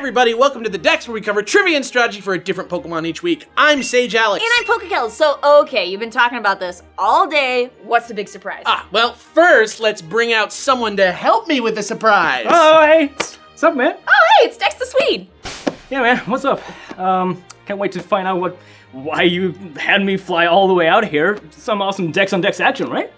everybody, welcome to the Dex, where we cover trivia and strategy for a different Pokemon each week. I'm Sage Alex. And I'm PokeKellz. So, okay, you've been talking about this all day. What's the big surprise? Well, first, let's bring out someone to help me with the surprise. Oh, hey. What's up, man? Oh, hey, it's DexTheSwede. Yeah, man, what's up? Can't wait to find out why you had me fly all the way out here. Some awesome Dex on Dex action, right?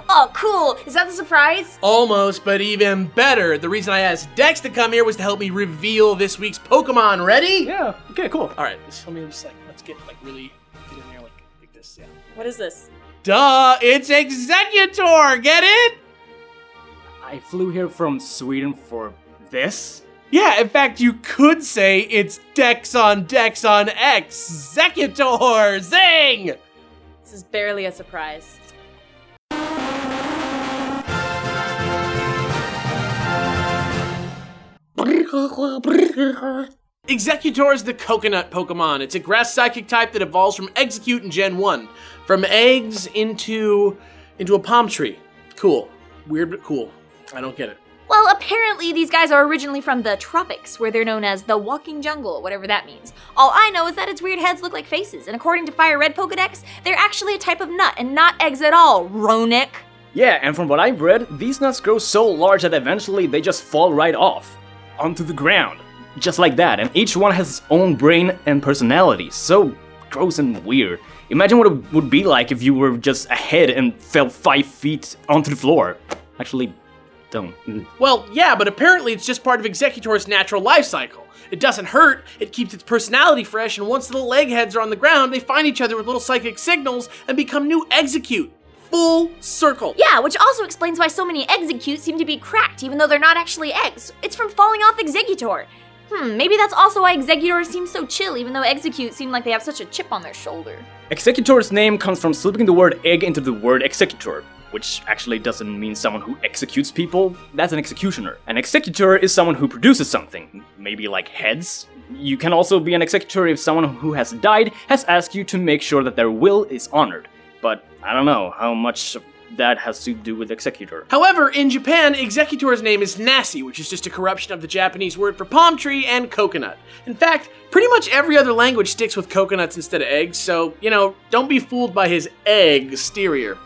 Oh, cool. Is that the surprise? Almost, but even better. The reason I asked Dex to come here was to help me reveal this week's Pokemon. Ready? Yeah, okay, cool. All right, let's get really get in there like this, yeah. What is this? Duh, it's Exeggutor, get it? I flew here from Sweden for this? Yeah, in fact, you could say it's Dex on Exeggutor, zing! This is barely a surprise. Exeggutor is the coconut Pokemon. It's a grass psychic type that evolves from Exeggcute in Gen 1. From eggs into a palm tree. Cool. Weird but cool. I don't get it. Well, apparently these guys are originally from the tropics, where they're known as the walking jungle, whatever that means. All I know is that its weird heads look like faces, and according to Fire Red Pokedex, they're actually a type of nut and not eggs at all, Ronik. Yeah, and from what I've read, these nuts grow so large that eventually they just fall right off. Onto the ground. Just like that, and each one has its own brain and personality. So gross and weird. Imagine what it would be like if you were just a head and fell 5 feet onto the floor. Actually, don't. Well, yeah, but apparently it's just part of Exeggutor's natural life cycle. It doesn't hurt, it keeps its personality fresh, and once the little egg heads are on the ground, they find each other with little psychic signals and become new Exeggcute. Full circle. Yeah, which also explains why so many Exeggcute seem to be cracked, even though they're not actually eggs. It's from falling off Exeggutor. Maybe that's also why Exeggutor seems so chill, even though Exeggcute seem like they have such a chip on their shoulder. Exeggutor's name comes from slipping the word egg into the word executor, which actually doesn't mean someone who executes people. That's an executioner. An exeggutor is someone who produces something, maybe like heads. You can also be an exeggutor if someone who has died has asked you to make sure that their will is honored. But I don't know how much of that has to do with Exeggutor. However, in Japan, Exeggutor's name is Nasi, which is just a corruption of the Japanese word for palm tree and coconut. In fact, pretty much every other language sticks with coconuts instead of eggs, so, don't be fooled by his egg-sterior.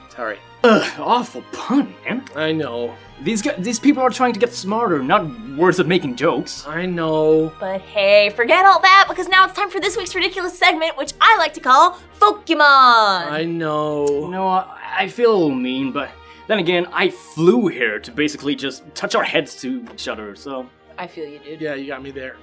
Sorry. Ugh, awful pun, man. I know. These people are trying to get smarter, not worse at making jokes. I know. But hey, forget all that, because now it's time for this week's ridiculous segment, which I like to call Pokemon. I know. You know, I feel a little mean, but then again, I flew here to basically just touch our heads to each other, so... I feel you, dude. Yeah, you got me there.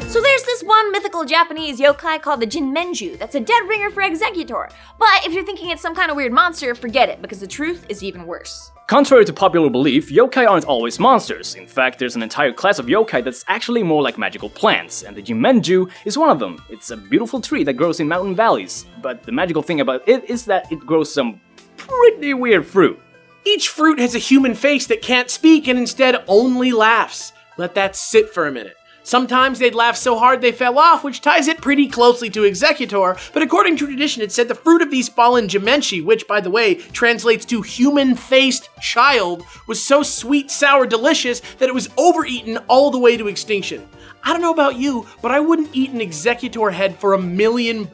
So there's this one mythical Japanese yokai called the Jinmenju that's a dead ringer for Exeggutor. But if you're thinking it's some kind of weird monster, forget it, because the truth is even worse. Contrary to popular belief, yokai aren't always monsters. In fact, there's an entire class of yokai that's actually more like magical plants, and the Jinmenju is one of them. It's a beautiful tree that grows in mountain valleys, but the magical thing about it is that it grows some pretty weird fruit. Each fruit has a human face that can't speak and instead only laughs. Let that sit for a minute. Sometimes they'd laugh so hard they fell off, which ties it pretty closely to Exeggutor, but according to tradition it said the fruit of these fallen Jimenshi, which by the way translates to human-faced child, was so sweet, sour, delicious that it was overeaten all the way to extinction. I don't know about you, but I wouldn't eat an Exeggutor head for $1 million.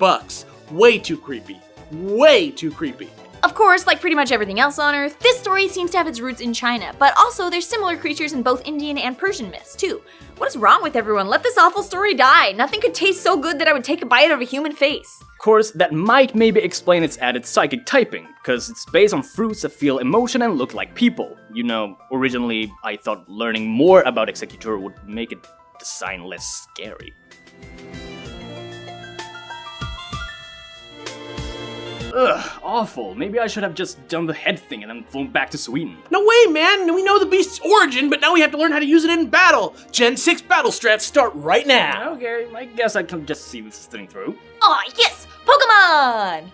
Way too creepy. Way too creepy. Of course, like pretty much everything else on Earth, this story seems to have its roots in China, but also there's similar creatures in both Indian and Persian myths, too. What is wrong with everyone? Let this awful story die. Nothing could taste so good that I would take a bite out of a human face. Of course, that might maybe explain its added psychic typing, because it's based on fruits that feel emotion and look like people. You know, originally I thought learning more about Exeggutor would make it design less scary. Ugh, awful. Maybe I should have just done the head thing and then flown back to Sweden. No way, man! We know the beast's origin, but now we have to learn how to use it in battle! Gen 6 battle strats start right now! Okay, I guess I can just see this thing through. Aw, yes! Pokemon!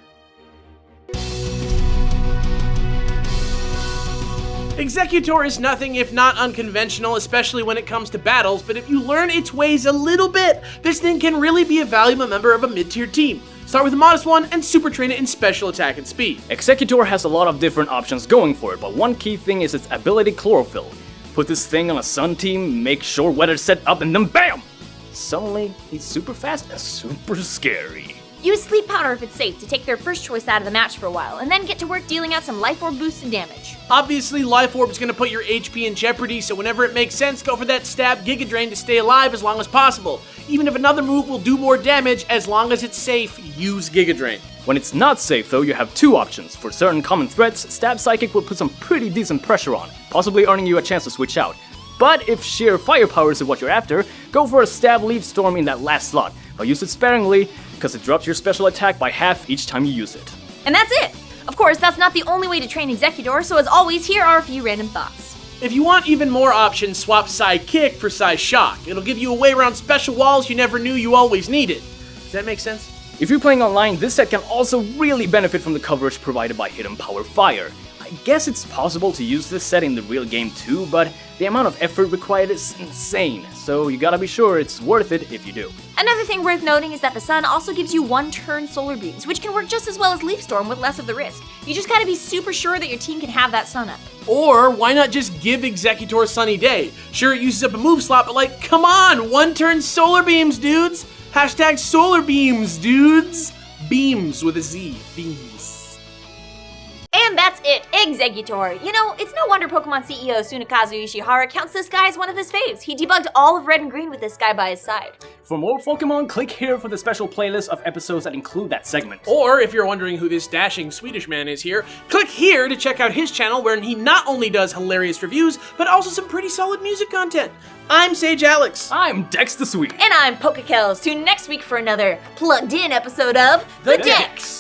Exeggutor is nothing if not unconventional, especially when it comes to battles, but if you learn its ways a little bit, this thing can really be a valuable member of a mid-tier team. Start with a modest one and super train it in special attack and speed. Exeggutor has a lot of different options going for it, but one key thing is its ability Chlorophyll. Put this thing on a sun team, make sure weather's set up, and then BAM! Suddenly, he's super fast and super scary. Use Sleep Powder if it's safe to take their first choice out of the match for a while, and then get to work dealing out some Life Orb boosted damage. Obviously, Life Orb is going to put your HP in jeopardy, so whenever it makes sense, go for that stab Giga Drain to stay alive as long as possible. Even if another move will do more damage, as long as it's safe, use Giga Drain. When it's not safe though, you have two options. For certain common threats, Stab Psychic will put some pretty decent pressure on, possibly earning you a chance to switch out. But if sheer firepower is what you're after, go for a Stab Leaf Storm in that last slot, but use it sparingly, because it drops your special attack by half each time you use it. And that's it! Of course, that's not the only way to train Exeggutor, so as always, here are a few random thoughts. If you want even more options, swap Psy Kick for Psy Shock. It'll give you a way around special walls you never knew you always needed. Does that make sense? If you're playing online, this set can also really benefit from the coverage provided by Hidden Power Fire. I guess it's possible to use this set in the real game too, but the amount of effort required is insane, so you gotta be sure it's worth it if you do. Another thing worth noting is that the sun also gives you one-turn solar beams, which can work just as well as Leaf Storm with less of the risk. You just gotta be super sure that your team can have that sun up. Or why not just give Exeggutor Sunny Day? Sure, it uses up a move slot, but like, come on, one-turn solar beams, dudes! Hashtag solar beams, dudes! Beams with a Z, beams. And that's it, Exeggutor. You know, it's no wonder Pokemon CEO Tsunekazu Ishihara counts this guy as one of his faves. He debugged all of Red and Green with this guy by his side. For more Pokemon, click here for the special playlist of episodes that include that segment. Or if you're wondering who this dashing Swedish man is here, click here to check out his channel where he not only does hilarious reviews, but also some pretty solid music content. I'm Sage Alex. I'm DexTheSwede. And I'm PokeKellz. Tune next week for another plugged-in episode of The Dex.